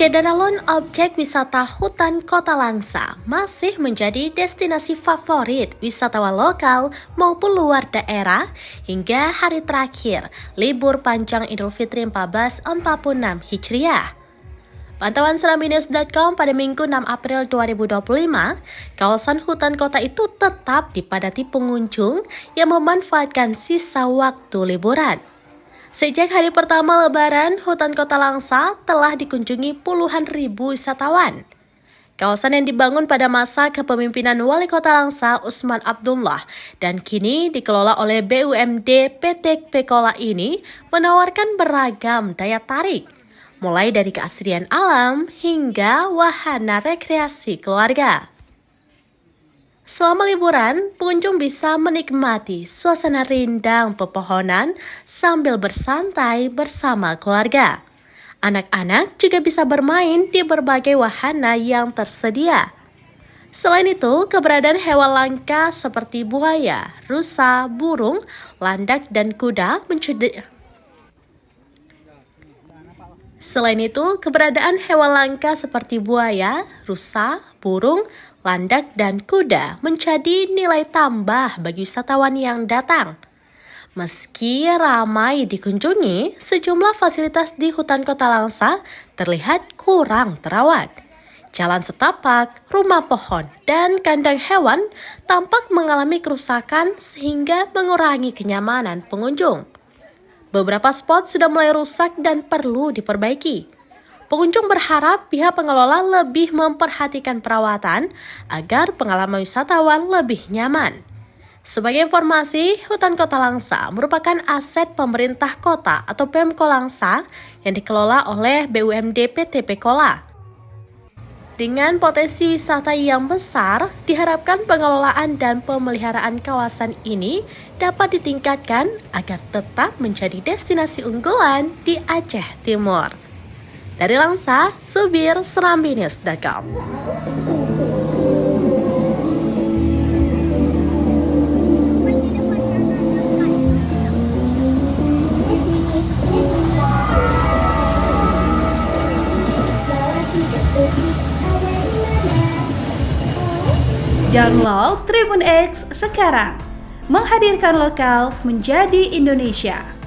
Cederalun objek wisata hutan Kota Langsa masih menjadi destinasi favorit wisatawan lokal maupun luar daerah hingga hari terakhir libur panjang Idul Fitri 1446 Hijriah. Pantauan serambinews.com pada Minggu 6 April 2025, kawasan hutan kota itu tetap dipadati pengunjung yang memanfaatkan sisa waktu liburan. Sejak hari pertama Lebaran, hutan Kota Langsa telah dikunjungi puluhan ribu wisatawan. Kawasan yang dibangun pada masa kepemimpinan Wali Kota Langsa Usman Abdullah dan kini dikelola oleh BUMD PT Pekola ini menawarkan beragam daya tarik, mulai dari keasrian alam hingga wahana rekreasi keluarga. Selama liburan, pengunjung bisa menikmati suasana rindang pepohonan sambil bersantai bersama keluarga. Anak-anak juga bisa bermain di berbagai wahana yang tersedia. Selain itu, keberadaan hewan langka seperti buaya, rusa, burung, landak, dan kuda menjadi nilai tambah bagi wisatawan yang datang. Meski ramai dikunjungi, sejumlah fasilitas di hutan Kota Langsa terlihat kurang terawat. Jalan setapak, rumah pohon, dan kandang hewan tampak mengalami kerusakan sehingga mengurangi kenyamanan pengunjung. Beberapa spot sudah mulai rusak dan perlu diperbaiki. Pengunjung berharap pihak pengelola lebih memperhatikan perawatan agar pengalaman wisatawan lebih nyaman. Sebagai informasi, hutan Kota Langsa merupakan aset pemerintah kota atau Pemko Langsa yang dikelola oleh BUMD PT Pekola. Dengan potensi wisata yang besar, diharapkan pengelolaan dan pemeliharaan kawasan ini dapat ditingkatkan agar tetap menjadi destinasi unggulan di Aceh Timur. Dari Langsa, Subir, serambinews.com. Download Tribun X sekarang, menghadirkan lokal menjadi Indonesia.